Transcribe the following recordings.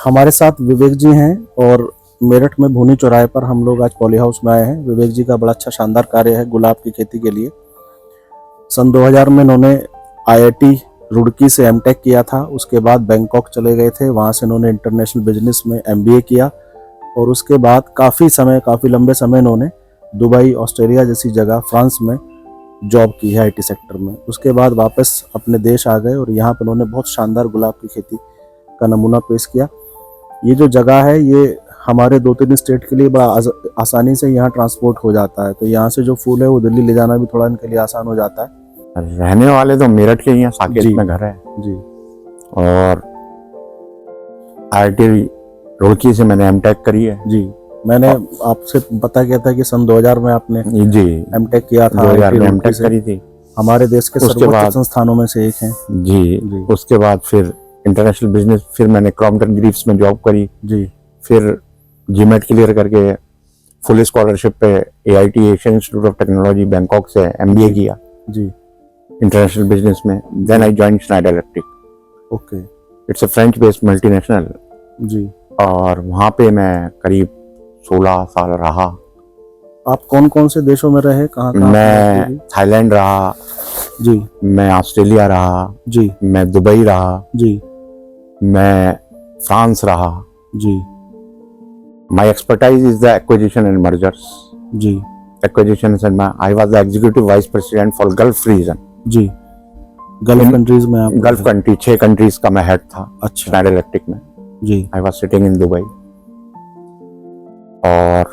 हमारे साथ विवेक जी हैं और मेरठ में भूनी चौराहे पर हम लोग आज पॉली हाउस में आए हैं। विवेक जी का बड़ा अच्छा शानदार कार्य है गुलाब की खेती के लिए। सन 2000 में इन्होंने आईआईटी रुड़की से एमटेक किया था। उसके बाद बैंकॉक चले गए थे, वहाँ से इन्होंने इंटरनेशनल बिजनेस में एमबीए किया और उसके बाद काफ़ी लंबे समय इन्होंने दुबई, ऑस्ट्रेलिया जैसी जगह, फ्रांस में जॉब की है आईटी सेक्टर में। उसके बाद वापस अपने देश आ गए और यहाँ पर उन्होंने बहुत शानदार गुलाब की खेती का नमूना पेश किया। ये जो जगह है ये हमारे 2-3 स्टेट के लिए बड़ा आसानी से यहाँ ट्रांसपोर्ट हो जाता है, तो यहाँ से जो फूल है वो दिल्ली ले जाना भी थोड़ा इनके लिए आसान हो जाता है। रहने वाले तो मेरठ के ही हैं, साकेत में घर है जी। और आईआईटी रुड़की से मैंने एमटेक करी है। जी, मैंने आपसे पता किया था कि सन 2000 में आपने जी एमटेक किया था। 2000 में एमटेक करी थी, हमारे देश के सर्वोच्च संस्थानों में से एक हैं। जी। उसके बाद फिर इंटरनेशनल बिजनेस, फिर मैंने क्रॉम्पटन ग्रीव्स में जॉब करी जी। फिर जीमेट क्लियर करके फुल स्कॉलरशिप पे AIT Asian Institute of Technology Bangkok से एमबीए किया जी इंटरनेशनल बिजनेस में। Then I joined Schneider Electric. Okay. It's a French based multinational जी। और वहाँ पे मैं करीब 16 साल रहा। आप कौन कौन से देशों में रहे, कहाँ? मैं थाईलैंड रहा जी, मैं ऑस्ट्रेलिया रहा जी, मैं दुबई रहा जी, मैं फ्रांस रहा जी, My expertise is the acquisition and mergers. जी, Acquisitions and I was the executive vice president for Gulf region. जी। गल्फ कंट्रीज में आप? गल्फ कंट्री 6 कंट्रीज का मैं हेड था। अच्छा। स्नाइडर इलेक्ट्रिक में जी। I was sitting in Dubai. और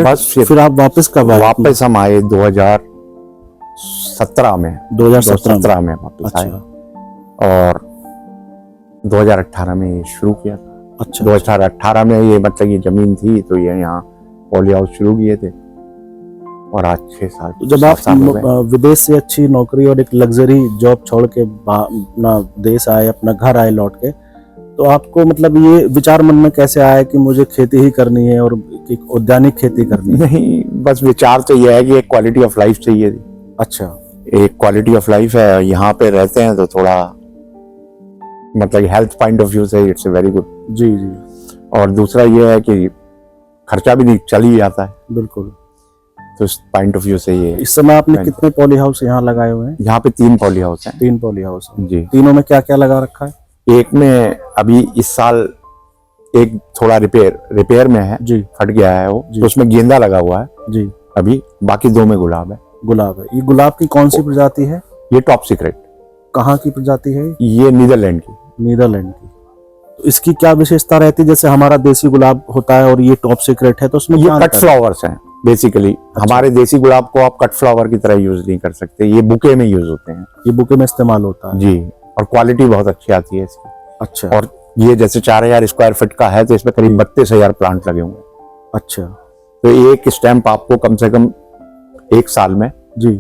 बस फिर आप वापस कब आए? वापस हम आए 2017 में। 2017 में वापस आए अच्छा। और 2018 में ये शुरू किया था। अच्छा। 2018 में ये मतलब ये जमीन थी तो ये यहाँ पॉली हाउस शुरू किए थे और आज 6 साल। तो जब आप विदेश से अच्छी नौकरी और एक लग्जरी जॉब छोड़ के अपना देश आए, अपना घर आए लौट के, तो आपको मतलब ये विचार मन में कैसे आया कि मुझे खेती ही करनी है और उद्यानिक खेती करनी है? नहीं, बस विचार तो ये है कि एक क्वालिटी ऑफ लाइफ चाहिए थी। अच्छा। एक क्वालिटी ऑफ लाइफ है, यहाँ पे रहते हैं तो थोड़ा मतलब हेल्थ पॉइंट ऑफ व्यू से इट्स वेरी गुड। जी जी। और दूसरा ये है कि खर्चा भी चल ही जाता है। बिल्कुल। तो इस पॉइंट ऑफ व्यू से ये। इस समय आपने कितने पॉली हाउस यहाँ लगाए हुए हैं? यहाँ पे 3 पॉली हाउस हैं। 3 पॉली हाउस हैं जी। तीनों में क्या क्या लगा रखा है? एक में अभी इस साल एक थोड़ा रिपेयर में है जी, फट गया है वो, तो उसमें गेंदा लगा हुआ है जी अभी। बाकी 2 में गुलाब है। गुलाब है। ये गुलाब की कौन सी प्रजाति है? ये टॉप सीक्रेट। कहाँ की प्रजाति है? ये नीदरलैंड की। नीदरलैंड की। तो इसकी क्या विशेषता रहती है? जैसे हमारा देसी गुलाब होता है और ये टॉप सीक्रेट है, तो उसमें ये कट फ्लावर्स हैं बेसिकली। अच्छा। हमारे देसी गुलाब को आप कट फ्लावर की तरह यूज नहीं कर सकते, ये बुके में यूज होते हैं। ये बुके में इस्तेमाल होता है जी। और क्वालिटी बहुत अच्छी आती है इसकी। अच्छा। और ये जैसे 4000 स्क्वायर फीट का है तो इसमें करीब 32,000 प्लांट लगे हुए। अच्छा। तो एक स्टैम्प आपको कम से कम 1 साल में जी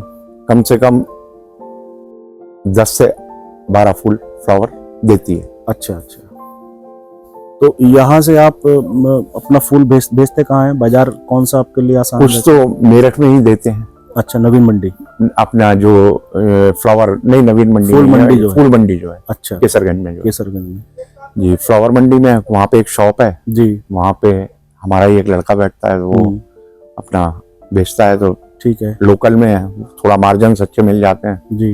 कम से कम 10 से 12 फूल फ्लावर देती है। अच्छा अच्छा। तो यहाँ से आप अपना फूल बेचते कहाँ हैं? बाजार कौन सा आपके लिए आसान है? कुछ तो मेरठ में ही देते हैं। अच्छा, नवीन मंडी अपना जो फ्लावर नहीं, नवीन मंडी, फूल मंडी जो है। अच्छा, केसरगंज में। केसरगंज में जी। फ्लावर मंडी में वहाँ पे एक शॉप है जी, वहाँ पे हमारा ही एक लड़का बैठता है, वो अपना बेचता है। तो ठीक है, लोकल में थोड़ा मार्जिन अच्छे मिल जाते हैं जी।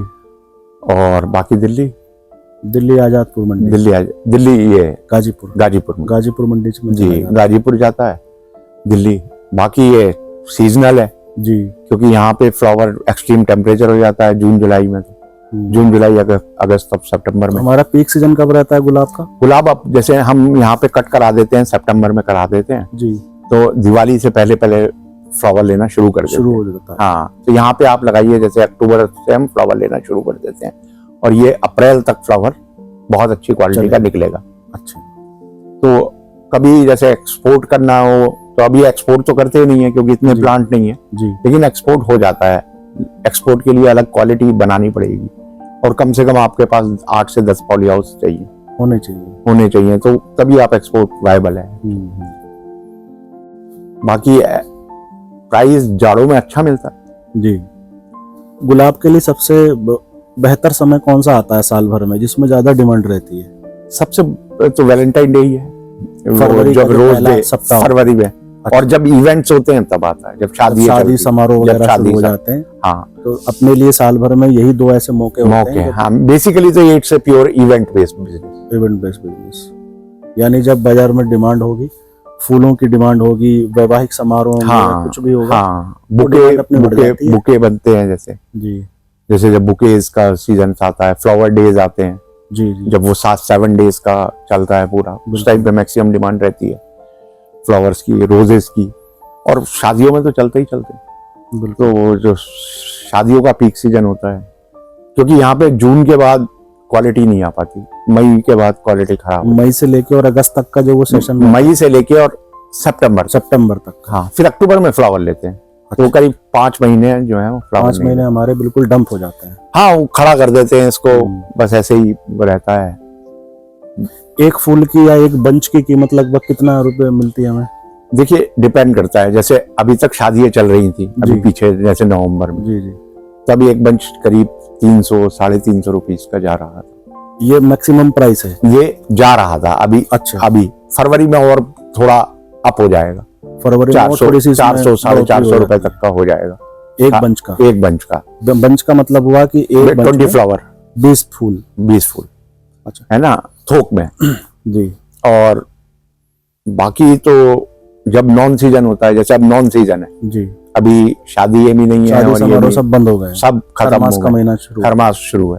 और बाकी दिल्ली आजादपुर मंडी, दिल्ली ये गाजीपुर मंडी जी, गाजीपुर जाता है दिल्ली। बाकी ये सीजनल है जी, क्योंकि यहाँ पे फ्लावर एक्सट्रीम टेम्परेचर हो जाता है जून जुलाई में। तो जून जुलाई अगस्त सितंबर में। हमारा पीक सीजन कब रहता है गुलाब का? गुलाब अब जैसे हम यहाँ पे कट करा देते हैं, सितंबर में करा देते हैं जी, तो दिवाली से पहले फ्लावर लेना शुरू हो जाता है। हाँ, तो यहाँ पे आप लगाइए, जैसे अक्टूबर से हम फ्लावर लेना शुरू कर देते हैं और ये अप्रैल तक फ्लावर बहुत अच्छी क्वालिटी का निकलेगा। अच्छा। तो कभी जैसे एक्सपोर्ट करना हो तो अभी एक्सपोर्ट तो करते नहीं है क्योंकि इतने प्लांट नहीं है जी, लेकिन एक्सपोर्ट हो जाता है। एक्सपोर्ट के लिए अलग क्वालिटी बनानी पड़ेगी और कम से कम आपके पास 8 से 10 पॉली हाउस होने चाहिए, तो तभी आप एक्सपोर्ट वायबल है। बाकी प्राइस जाड़ों में अच्छा मिलता है जी। गुलाब के लिए सबसे बेहतर समय कौन सा आता है साल भर में जिसमें ज्यादा डिमांड रहती है? सबसे तो वैलेंटाइन डे ही है। फरवरी जब का जो रोज पहला डे सप्ताह फरवरी में, और जब इवेंट्स होते हैं तब आता है, जब शादी समारोह वगैरह शुरू हो जाते हैं। हाँ, तो अपने लिए साल भर में यही 2 ऐसे मौके होते हैं। हाँ, बेसिकली तो ये it's a pure event based business. Event based business, यानी जब बाजार में डिमांड होगी, फूलों की डिमांड होगी, वैवाहिक समारोह होंगे, हाँ, कुछ भी होगा, हाँ, तो डिमांड अपनी बढ़ जाती है। बुके बनते हैं जी जैसे जब बुकेज का सीजन आता है, फ्लावर डेज आते हैं, जी जी, जब वो 7-7 डेज का चलता है पूरा, उस टाइम पे मैक्सिमम डिमांड रहती है फ्लावर्स की, रोजेस की, और शादियों में तो चलते ही चलते हैं। बिल्कुल। तो वो जो शादियों का पीक सीजन होता है, क्योंकि यहाँ पे जून के बाद क्वालिटी नहीं आ पाती, मई के बाद क्वालिटी खराब, मई से लेके और अगस्त तक का जो वो सेशन, मई से लेके और सितंबर तक। हाँ, फिर अक्टूबर में फ्लावर लेते हैं। तो करीब 5 महीने जो है वो फ्लावर 5 महीने हमारे बिल्कुल डंप हो जाते हैं। हाँ, वो खड़ा कर देते हैं इसको, बस ऐसे ही रहता है। एक फूल की या एक बंच की कीमत लगभग कितना रुपए मिलती है हमें? देखिए, डिपेंड करता है। जैसे अभी तक शादियां चल रही थी, अभी पीछे जैसे नवंबर में, जी जी, तब एक बंच करीब 300-350 रुपीज का जा रहा था। ये मैक्सिमम प्राइस है? ये जा रहा था अभी। अच्छा, अभी फरवरी में और थोड़ा अप हो जाएगा, फरवरी में 400-450 रुपए तक का हो जाएगा एक बंच का। एक बंच का। बंच का मतलब हुआ कि एक बंच 20 फ्लावर, 20 फूल। 20 फूल, अच्छा, है ना, थोक में। जी। और बाकी तो जब नॉन सीजन होता है, जैसे अब नॉन सीजन है जी, अभी शादी ये भी नहीं है, और ये सब बंद हो गए, सब खत्म हो का महीना शुरू, खरमास शुरू है।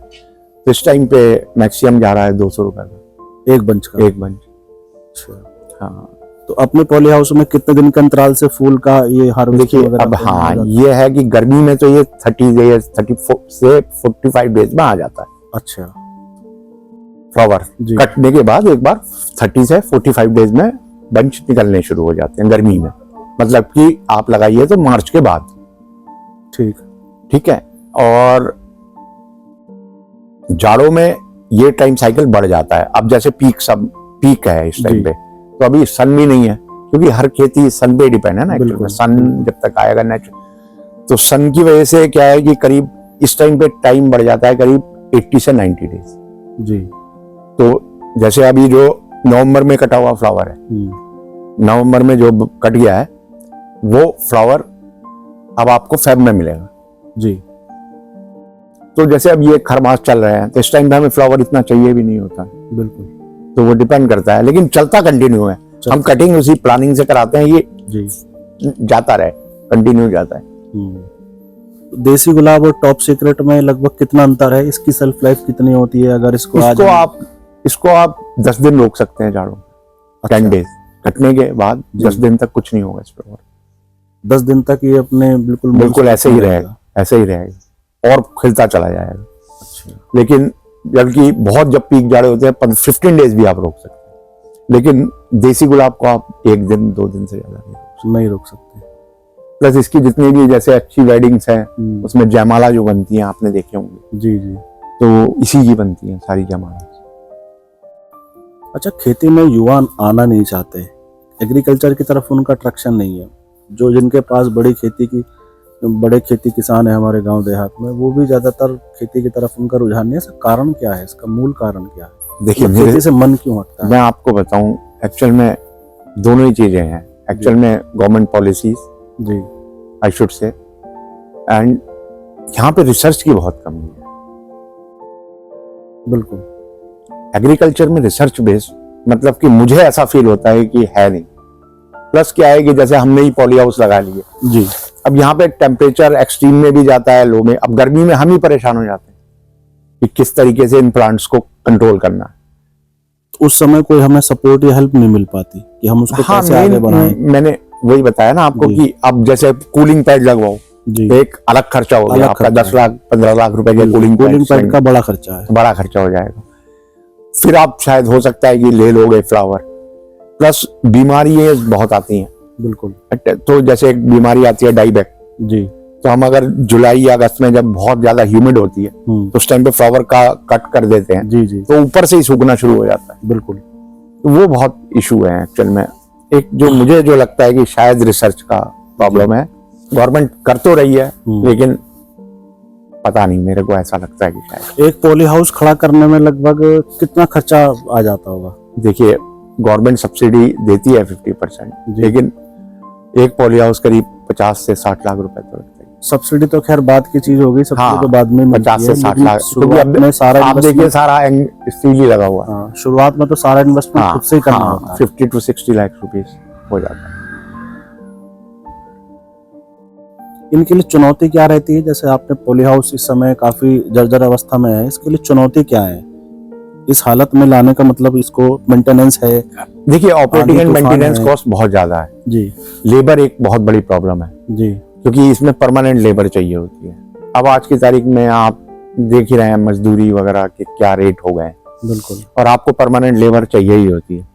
तो इस टाइम पे मैक्सिमम जा रहा है 200 रुपए का एक बंच का। एक बंच। अच्छा, हाँ, तो अपने पॉली हाउस में कितने दिन के अंतराल से फूल का ये हार्वेस्ट? देखिए अब हाँ, ये है कि गर्मी में तो ये 30 डेज 34 से 45 डेज में आ जाता है। अच्छा, फ्लावर कटने के बाद एक बार 30 से 45 डेज में बंच निकलने शुरू हो जाते हैं गर्मी में। मतलब कि आप लगाइए तो मार्च के बाद। ठीक है। और जाड़ों में ये टाइम साइकिल बढ़ जाता है। अब जैसे पीक है इस टाइम पे, तो अभी सन भी नहीं है, क्योंकि हर खेती सन पे डिपेंड है ना। एक्चुअली सन जब तक आएगा नेचुरल, तो सन की वजह से क्या है कि करीब इस टाइम पे टाइम बढ़ जाता है करीब 80 से 90 डेज जी। तो जैसे अभी जो नवंबर में कटा हुआ फ्लावर है, नवंबर में जो कट गया है, वो फ्लावर अब आपको फेब में मिलेगा जी। तो जैसे अब ये खरमास चल रहे हैं, तो इस टाइम पे हमें फ्लावर इतना चाहिए भी नहीं होता। बिल्कुल। तो वो डिपेंड करता है, लेकिन चलता कंटिन्यू है। हम कटिंग उसी प्लानिंग से कराते हैं, ये जी जाता रहे, कंटिन्यू जाता है। देसी गुलाब और टॉप सीक्रेट में लगभग कितना अंतर है? इसकी सेल्फ लाइफ कितनी होती है? अगर इसको आप 10 दिन रोक सकते हैं जाड़ों। 10 डेज कटने के बाद 10 दिन तक कुछ नहीं होगा इस पर। 10 दिन तक ये अपने बिल्कुल ऐसे ही रहेगा और खिलता चला जाएगा। अच्छा। लेकिन जबकि बहुत जब पीक जाड़े होते हैं 15 डेज भी आप रोक सकते हैं, लेकिन देसी गुलाब को आप 1 दिन 2 दिन से ज्यादा नहीं रोक सकते। प्लस इसकी जितनी भी जैसे अच्छी वेडिंग्स हैं, उसमें जयमाला जो बनती है आपने देखे होंगे। जी जी। तो इसी की बनती है सारी जयमाला। अच्छा, खेती में युवा आना नहीं चाहते, एग्रीकल्चर की तरफ उनका अट्रैक्शन नहीं है। जो जिनके पास बड़े खेती किसान है हमारे गांव देहात में, वो भी ज्यादातर खेती की तरफ उनका रुझान नहीं है। इसका कारण क्या है? इसका मूल कारण क्या है? देखिए, खेती से मन क्यों हटता है? मैं आपको बताऊं, एक्चुअल में दोनों ही चीजें हैं। एक्चुअल में गवर्नमेंट पॉलिसीज जी, आई शुड से, एंड यहाँ पे रिसर्च की बहुत कमी है। बिल्कुल। एग्रीकल्चर में रिसर्च बेस्ड मतलब कि मुझे ऐसा फील होता है कि है नहीं। प्लस क्या है कि जैसे हमने ही पॉली हाउस लगा लिए जी, अब यहाँ पे टेम्परेचर एक्सट्रीम में भी जाता है, लो में। अब गर्मी में हम ही परेशान हो जाते हैं कि किस तरीके से इन प्लांट्स को कंट्रोल करना है। उस समय कोई हमें सपोर्ट या हेल्प नहीं मिल पाती कि हम उसको कैसे आगे बढ़ाएं। मैंने वही बताया ना आपको कि अब जैसे कूलिंग पैड लगवाओ, एक अलग खर्चा हो गया आपका। 10 लाख 15 लाख रुपए के कूलिंग पैड का बड़ा खर्चा है, बड़ा खर्चा हो जाएगा। फिर आप शायद हो सकता है कि ले लोगे फ्लावर, प्लस बीमारियां बहुत आती हैं। बिल्कुल। तो जैसे एक बीमारी आती है डाईबैक जी, तो हम अगर जुलाई या अगस्त में जब बहुत ज्यादा ह्यूमिड होती है तो उस टाइम पे फ्लावर का कट कर देते हैं जी जी, तो ऊपर से ही सूखना शुरू हो जाता है। बिल्कुल। तो वो बहुत इशू है एक्चुअल में। एक जो मुझे जो लगता है कि शायद रिसर्च का प्रॉब्लम है। गवर्नमेंट कर तो रही है, लेकिन पता नहीं, मेरे को ऐसा लगता है कि शायद। एक पॉली हाउस खड़ा करने में लगभग कितना खर्चा आ जाता होगा? देखिए, गवर्नमेंट सब्सिडी देती है 50%, लेकिन एक पॉली हाउस करीब 50 से 60 लाख रुपए तो लगता है। सब्सिडी तो खैर बाद की चीज होगी, सब्सिडी तो बाद में 50 से 60 लाख, क्योंकि अब में सारा आप देखिए सारा स्टील ही लगा हुआ है। हाँ, शुरुआत में तो सारा इन्वेस्टमेंट खुद से ही करना होता है। 50 to 60 लाख रुपीस हो जाता है। इनके लिए चुनौती क्या रहती है? जैसे आपने पॉली हाउस इस समय काफी जर्जर अवस्था में है, इसके लिए चुनौती क्या है? इस हालत में लाने का मतलब इसको मेंटेनेंस है? देखिए ऑपरेटिंग एंड मेंटेनेंस कॉस्ट बहुत ज्यादा है जी। लेबर एक बहुत बड़ी प्रॉब्लम है जी, क्योंकि इसमें परमानेंट लेबर चाहिए होती है। अब आज की तारीख में आप देख ही रहे हैं मजदूरी वगैरह के क्या रेट हो गए। बिल्कुल। और आपको परमानेंट लेबर चाहिए ही होती है,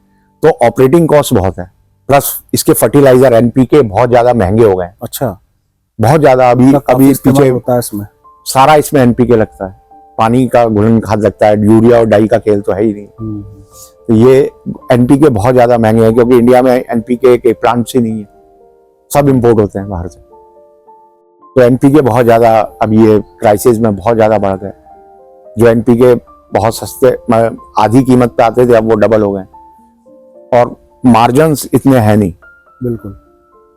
तो ऑपरेटिंग कॉस्ट बहुत है। प्लस इसके फर्टिलाइजर एनपीके बहुत ज्यादा महंगे हो गए। अच्छा, बहुत ज्यादा। अभी पीछे होता है इसमें सारा इसमें एनपीके लगता है, पानी का घुलन खाद लगता है, यूरिया और डाई का खेल तो है ही नहीं। तो ये एनपीके बहुत ज्यादा महंगे हैं क्योंकि इंडिया में एनपीके के प्लांट्स ही नहीं है, सब इंपोर्ट होते हैं बाहर से। तो एनपीके बहुत ज्यादा अब ये क्राइसिस में बहुत ज्यादा बढ़ गए। जो एनपीके बहुत सस्ते आधी कीमत पे आते थे, अब वो डबल हो गए और मार्जिन्स इतने हैं नहीं। बिल्कुल,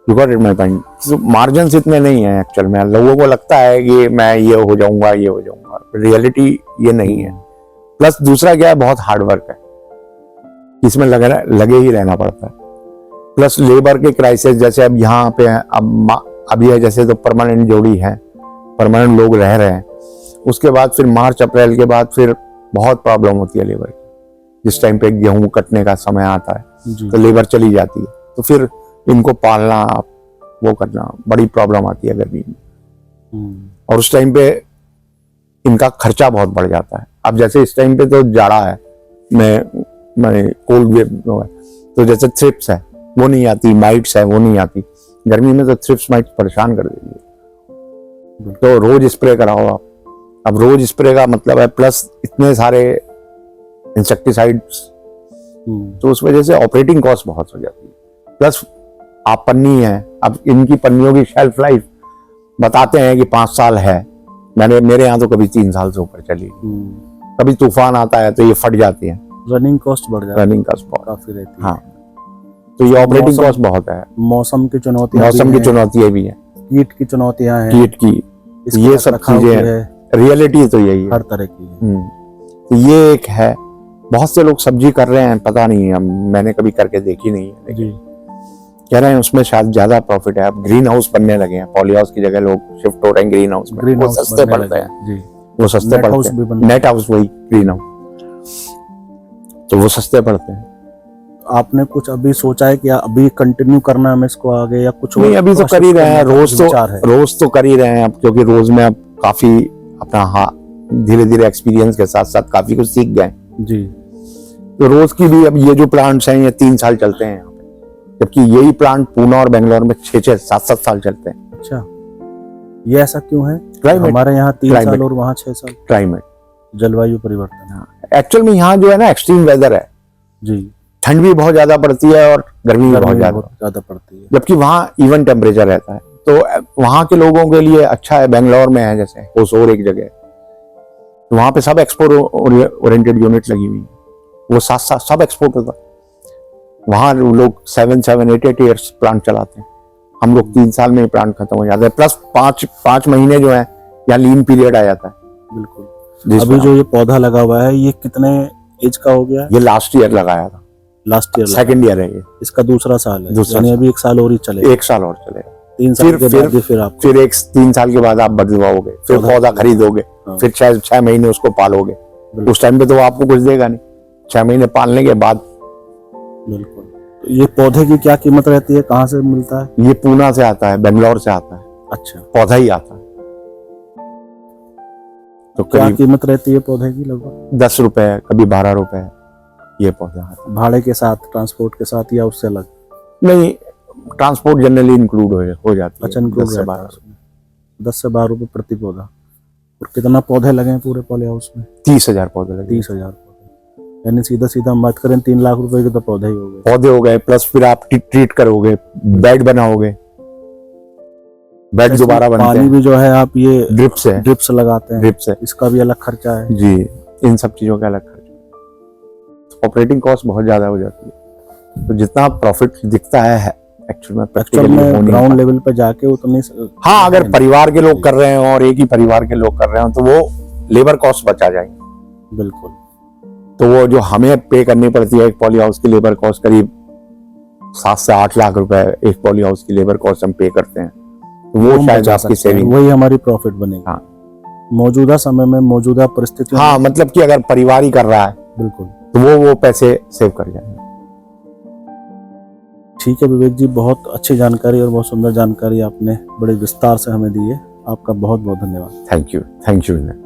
you got it my point. Margins इतने नहीं है एक्चुअल में। लोगों को लगता है कि मैं ये हो जाऊंगा, ये हो जाऊंगा, रियलिटी ये नहीं है। प्लस दूसरा क्या है, बहुत हार्ड वर्क है, इसमें लगे ही रहना पड़ता है। प्लस लेबर के क्राइसिस, जैसे अब यहाँ पे अभी है जैसे, तो परमानेंट जोड़ी है, परमानेंट लोग रह रहे हैं। उसके बाद फिर मार्च अप्रैल के बाद फिर बहुत प्रॉब्लम होती है लेबर की। जिस टाइम पे गेहूं कटने का समय आता है तो लेबर चली जाती है, तो फिर इनको पालना, वो करना बड़ी प्रॉब्लम आती है गर्मी में। और उस टाइम पे इनका खर्चा बहुत बढ़ जाता है। अब जैसे इस टाइम पे तो जाड़ा है, मैं कोल्ड वेव, तो जैसे थ्रिप्स है वो नहीं आती, माइट्स है वो नहीं आती। गर्मी में तो थ्रिप्स माइट्स परेशान कर देती है, तो रोज स्प्रे कराओ आप। अब रोज स्प्रे का मतलब है प्लस इतने सारे इंसेक्टिसाइड्स, तो उस वजह से ऑपरेटिंग कॉस्ट बहुत हो जाती है। प्लस आप पन्नी है, अब इनकी पन्नियों की शेल्फ लाइफ बताते हैं कि 5 साल है। मेरे यहाँ तो कभी 3 साल से ऊपर चली। कभी तूफान आता है तो ये फट जाती है, रनिंग कॉस्ट बढ़ जाती है, रनिंग कॉस्ट काफी रहती है। हाँ, तो ये ऑपरेटिंग कॉस्ट बहुत है। मौसम की चुनौती भी है, कीट की चुनौतियां हैं, कीट की, ये सब चीजें हैं। रियलिटी तो यही है, हर तरह की है। तो ये एक है। बहुत से लोग सब्जी कर रहे हैं, पता नहीं है, मैंने कभी करके देखी नहीं है, लेकिन कह रहे हैं उसमें शायद ज्यादा प्रॉफिट है। अब ग्रीन हाउस बनने लगे हैं, पॉली हाउस की जगह लोग शिफ्ट हो रहे हैं ग्रीन हाउस में। वो सस्ते पड़ते हैं, वो सस्ते पड़ते हैं। नेट हाउस वही ग्रीन हाउस, तो वो सस्ते पड़ते हैं। आपने कुछ अभी सोचा है कि अभी कंटिन्यू करना है हमें इसको आगे, या कुछ नहीं? अभी तो कर ही रहे हैं, रोज तो कर ही रहे हैं अब, क्योंकि रोज में अब काफी अपना धीरे धीरे एक्सपीरियंस के साथ साथ काफी कुछ सीख गए जी। तो रोज की भी अब ये जो प्लांट्स हैं ये 3 साल चलते हैं यहाँ पे, जबकि यही प्लांट पूना और बेंगलोर में 6-6, 7-7 साल चलते हैं। अच्छा, ये ऐसा क्यों है? क्लाइमेट, हमारे यहाँ 3 साल और वहाँ 6 साल। क्लाइमेट, जलवायु परिवर्तन। एक्चुअल में यहाँ जो है ना एक्सट्रीम वेदर है जी। ठंड भी बहुत ज्यादा पड़ती है और गर्मी भी बहुत ज्यादा पड़ती है, जबकि वहाँ इवन टेम्परेचर रहता है। तो वहाँ के लोगों के लिए अच्छा है। बेंगलोर में है जैसे होसोर एक जगह, तो वहाँ पे सब एक्सपोर्ट ओरिएंटेड यूनिट लगी हुई है, वो साथ साथ सब एक्सपोर्ट होता है। वहाँ लोग 7-8 ईयर्स प्लांट चलाते हैं, हम लोग 3 साल में प्लांट खत्म हो जाता है। प्लस 5 महीने जो है यहाँ लीन पीरियड आ जाता है। बिल्कुल। अभी जो ये पौधा लगा हुआ है ये कितने एज का हो गया? ये लास्ट ईयर लगाया था, लास्ट ईयर, सेकंड ईयर है ये, इसका दूसरा साल है, यानी अभी 1 साल और ही चलेगा। 1 साल और चलेगा, 3 साल के बाद फिर 3 साल के बाद आप बदलवाओगे, फिर पौधा खरीदोगे, फिर 6 महीने उसको पालोगे। उस टाइम पे तो वो आपको कुछ देगा नहीं, 6 महीने पालने के बाद। बिल्कुल। तो ये पौधे की क्या कीमत रहती है, कहाँ से मिलता है? ये पूना से आता है, बेंगलोर से आता है। अच्छा, पौधा ही आता है। तो क्या कीमत रहती है पौधे की? लगभग 10 रुपए, कभी 12 रुपए ये पौधा है। भाड़े के साथ, ट्रांसपोर्ट के साथ, या उससे अलग? नहीं, ट्रांसपोर्ट जनरली इंक्लूड हो जाती है। अच्छा, इंक्लूड 10 से 12 रुपए प्रति पौधा। और कितना पौधे लगे हैं पूरे पॉली हाउस में? 30,000 पौधे लगे। 30,000 पौधे, यानी सीधा सीधा हम बात करें 3 लाख रुपए के तो पौधे ही हो गए। पौधे हो गए, प्लस फिर आप ट्रीट करोगे, बेड बनाओगे, बेड दोबारा बनते हैं। पानी भी जो है आप ये ड्रिप्स लगाते हैं, ड्रिप्स है, इसका भी अलग खर्चा है जी। इन सब चीजों का अलग खर्चा, ऑपरेटिंग कॉस्ट बहुत ज्यादा हो जाती है। तो जितना प्रॉफिट दिखता है एक्चुअल में एक्चुअल में ग्राउंड लेवल पे जाके उतनी हाँ, अगर परिवार के लोग कर रहे हैं और एक ही परिवार के लोग कर रहे हैं तो वो लेबर कॉस्ट बचा जाएगी। बिल्कुल। तो वो जो हमें पे करनी पड़ती है एक पॉली हाउस की लेबर कॉस्ट करीब 7 से 8 लाख रुपए एक पॉली हाउस की लेबर कॉस्ट हम पे करते हैं, तो वो शायद आपकी सेविंग, वही हमारी प्रॉफिट बनेगी। हाँ, मौजूदा समय में मौजूदा परिस्थितियों हाँ, मतलब कि अगर परिवार ही कर रहा है बिल्कुल तो वो पैसे सेव कर जाएंगे। ठीक है विवेक जी, बहुत अच्छी जानकारी और बहुत सुंदर जानकारी आपने बड़े विस्तार से हमें दी है। आपका बहुत बहुत धन्यवाद। Thank you.